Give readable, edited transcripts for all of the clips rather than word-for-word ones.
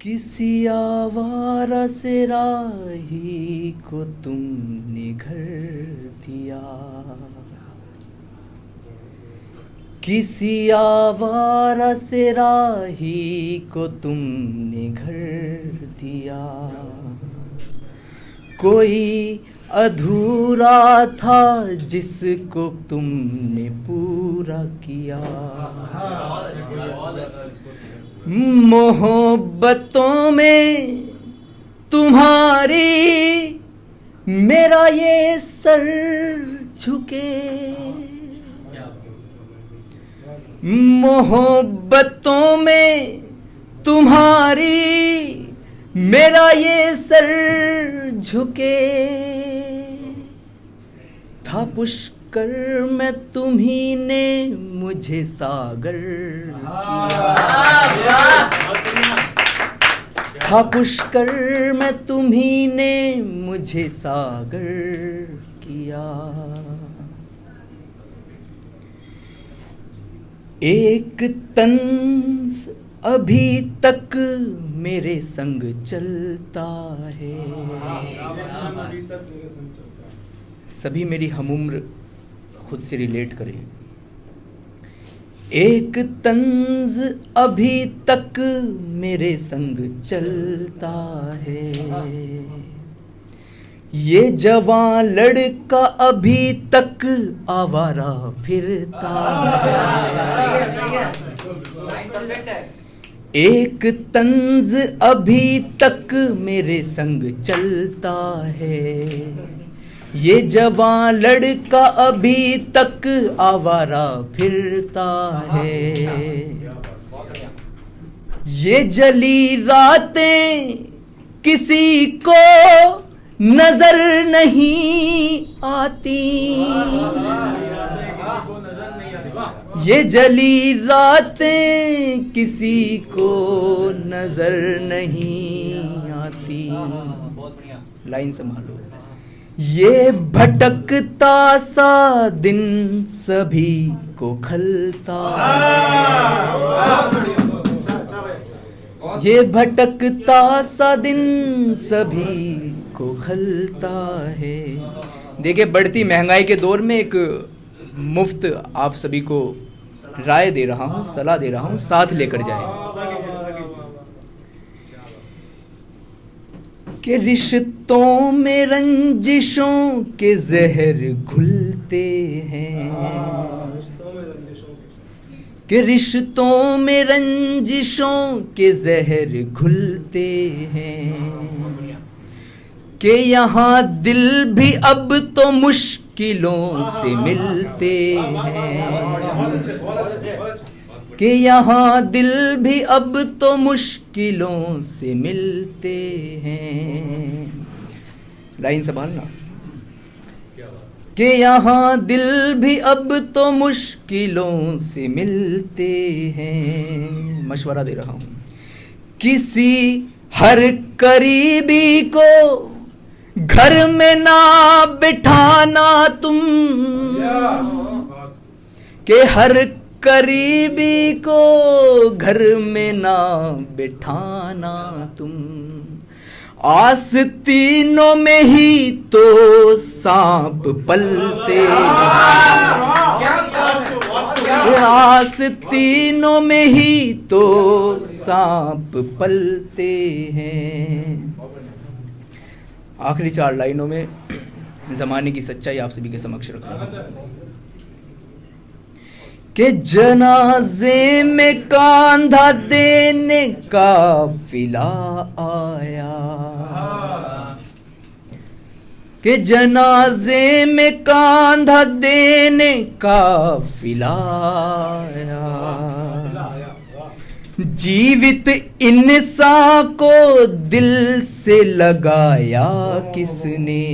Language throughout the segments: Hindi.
किसी आवारा से राही को तुमने घर दिया, किसी आवारा से राही को तुमने घर दिया। कोई अधूरा था जिसको तुमने पूरा किया। मोहब्बतों में तुम्हारी मेरा ये सर झुके, मोहब्बतों में तुम्हारी मेरा ये सर झुके। था पुष्कर में तुम्ही ने मुझे सागर किया, था पुष्कर में तुम्ही ने मुझे सागर किया। एक तंज अभी तक मेरे संग चलता है, सभी मेरी हमउम्र खुद से रिलेट करें। एक तंज अभी तक मेरे संग चलता है, ये जवान लड़का अभी तक आवारा फिरता है। एक तंज अभी तक मेरे संग चलता है, ये जवान लड़का अभी तक आवारा फिरता है। ये जली रातें किसी को नजर नहीं आती, ये जली रातें किसी को नजर नहीं आती। लाइन संभालो। ये भटकता सा दिन सभी को खलता है, ये भटकता सा दिन सभी को खलता है। देखिए, बढ़ती महंगाई के दौर में एक मुफ्त आप सभी को राय दे रहा हूं, सलाह दे रहा हूं, साथ लेकर जाए कि रिश्तों में रंजिशों के जहर घुलते हैं, कि रिश्तों में रंजिशों के जहर घुलते हैं, कि यहाँ दिल भी अब तो मुश्किलों से मिलते हैं, कि यहाँ दिल भी अब तो मुश्किलों से मिलते हैं। लाइन संभालना। कि यहाँ दिल भी अब तो मुश्किलों से मिलते हैं। मशवरा दे रहा हूँ। किसी हर करीबी को घर में ना बिठाना तुम, कि हर करीबी को घर में ना बिठाना तुम। आस्तीनों में ही तो सांप पलते हैं, आस्तीनों में ही तो सांप पलते हैं। आखिरी 4 लाइनों में जमाने की सच्चाई आप सभी के समक्ष रख रहा हूं कि जनाजे में कांधा देने काफिला आया, कि जनाजे में कांधा देने काफिला आया। जीवित इंसान को दिल से लगाया किसने,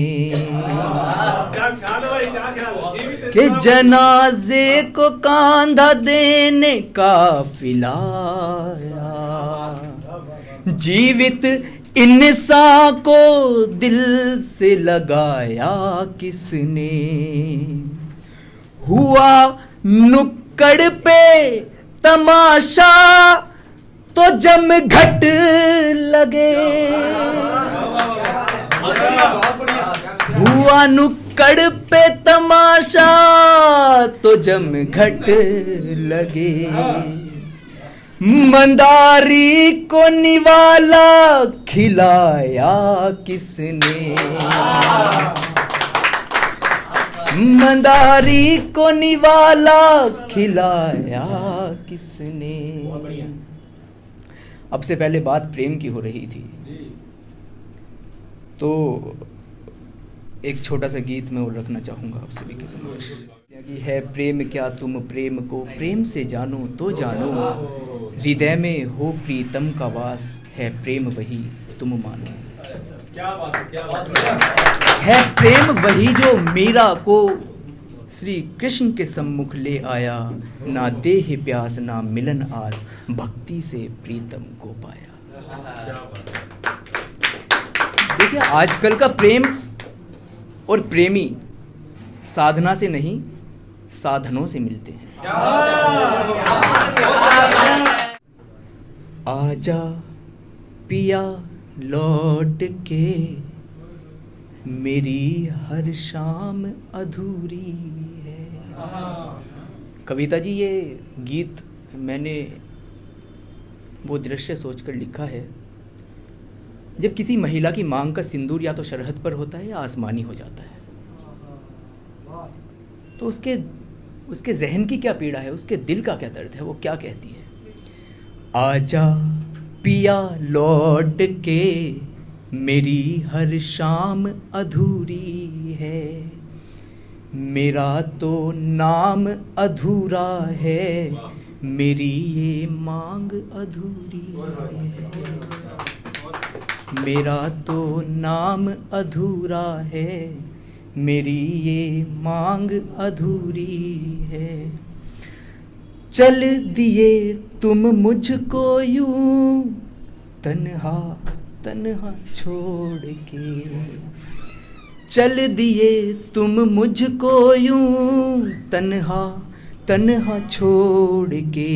कि जनाजे को कांधा देने काफिला आया। जीवित इंसान को दिल से लगाया किसने, हुआ नुक्कड़ पे तमाशा तो जम घट लगे, हुआ नुक्कड़ पे तमाशा तो जम घट लगे। मंदारी को निवाला खिलाया किसने, मंदारी को निवाला खिलाया किसने। अब से पहले बात प्रेम की हो रही थी, तो एक छोटा सा गीत मैं और रखना चाहूँगा आप सभी के समक्ष। है प्रेम क्या तुम प्रेम को प्रेम से जानो तो जानो, हृदय में हो प्रीतम का वास, है प्रेम वही तुम मानो। क्या बात है, क्या बात है प्रेम वही जो मीरा को श्री कृष्ण के सम्मुख ले आया, ना देह प्यास ना मिलन आस, भक्ति से प्रीतम को पाया। देखिए आजकल का प्रेम और प्रेमी साधना से नहीं साधनों से मिलते हैं। आजा पिया लौट के, मेरी हर शाम अधूरी है। कविता जी, ये गीत मैंने वो दृश्य सोचकर लिखा है जब किसी महिला की मांग का सिंदूर या तो सरहद पर होता है या आसमानी हो जाता है, तो उसके जहन की क्या पीड़ा है, उसके दिल का क्या दर्द है, वो क्या कहती है। आजा पिया लौट के, मेरी हर शाम अधूरी है, मेरा तो नाम अधूरा है, मेरी ये मांग अधूरी है, मेरा तो नाम अधूरा है, मेरी ये मांग अधूरी है। चल दिए तुम मुझको यूं तन्हा तन्हा छोड़ के, चल दिए तुम मुझको यूं तन्हा तन्हा छोड़ के,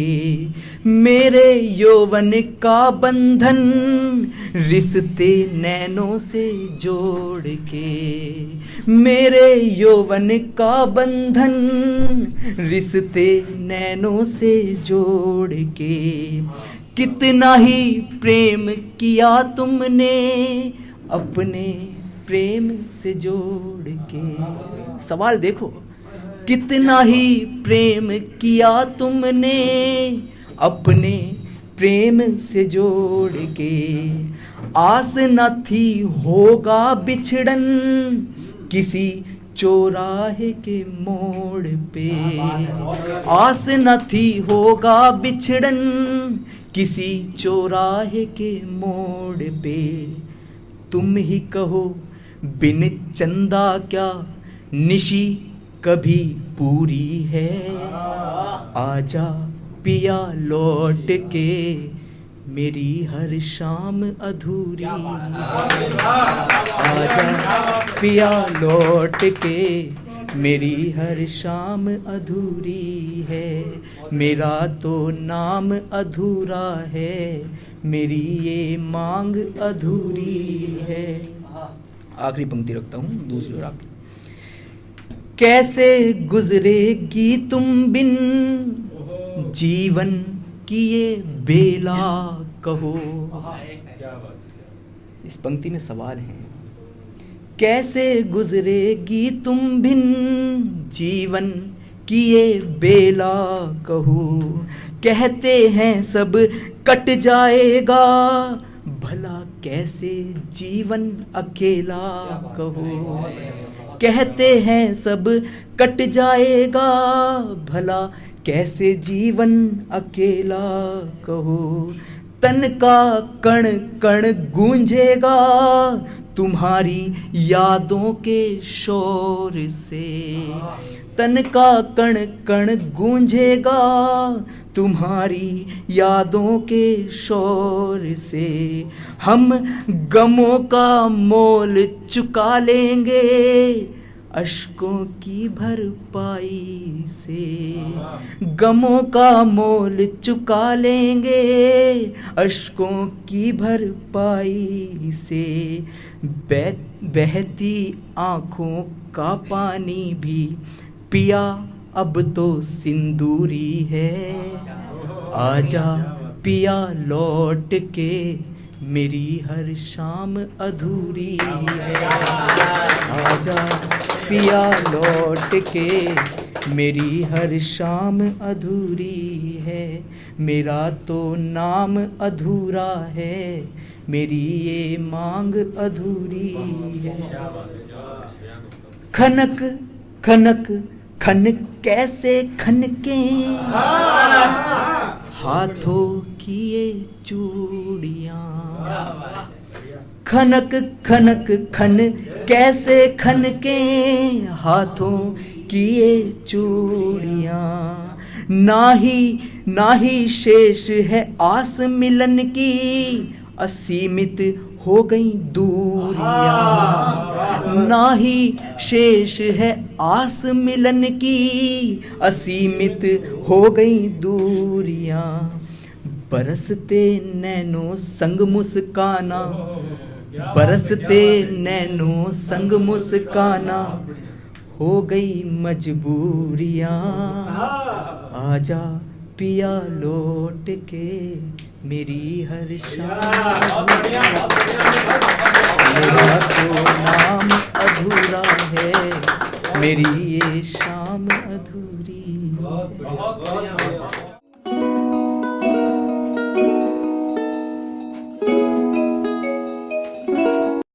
मेरे यौवन का बंधन रिश्ते नैनों से जोड़ के, मेरे यौवन का बंधन रिश्ते नैनों से जोड़ के। कितना ही प्रेम किया तुमने अपने प्रेम से जोड़ के। सवाल देखो, कितना ही प्रेम किया तुमने अपने प्रेम से जोड़ के। आस न थी होगा बिछड़न किसी चौराहे के मोड़ पे, आस न थी होगा बिछड़न किसी चौराहे के मोड़ पे। तुम ही कहो बिन चंदा क्या निशी कभी पूरी है, आजा पिया लौट के, मेरी हर शाम अधूरी है। आजा पिया लौट के, मेरी हर शाम अधूरी है, मेरा तो नाम अधूरा है, मेरी ये मांग अधूरी है। आखिरी पंक्ति रखता हूँ, दूसरी और आखिरी। कैसे गुजरेगी तुम बिन जीवन की ये बेला कहो। इस पंक्ति में सवाल है, कैसे गुजरेगी तुम बिन जीवन की ये बेला कहो। कहते हैं सब कट जाएगा, भला कैसे जीवन अकेला कहो। कहते हैं सब कट जाएगा, भला कैसे जीवन अकेला कहो। तन का कण कण गूंजेगा तुम्हारी यादों के शोर से, तन का कण कण गूंजेगा तुम्हारी यादों के शोर से। हम गमों का मोल चुका लेंगे अश्कों की भरपाई से, गमों का मोल चुका लेंगे अश्कों की भरपाई से। बहती आँखों का पानी भी पिया अब तो सिंदूरी है। आजा पिया लौट के, मेरी हर शाम अधूरी है। आजा पिया लौट के, मेरी हर शाम अधूरी है। मेरा तो नाम अधूरा है, मेरी ये मांग अधूरी है। खनक खनक खन कैसे खनके हाथों की ये चूड़ियाँ। खनक खनक खन कैसे खनके हाथों की ये चूड़ियाँ। ना ही शेष है आस मिलन की, असीमित हो गई दूरियां। ना ही शेष है आस मिलन की, असीमित हो गई दूरियां। बरसते नैनों संग मुस्काना, बरसते नैनों संग मुस्काना, हो गई मजबूरियां। आजा पिया लौट के, मेरी हर शाम। मेरा तो नाम अधूरा है, मेरी ये शाम अधूरी।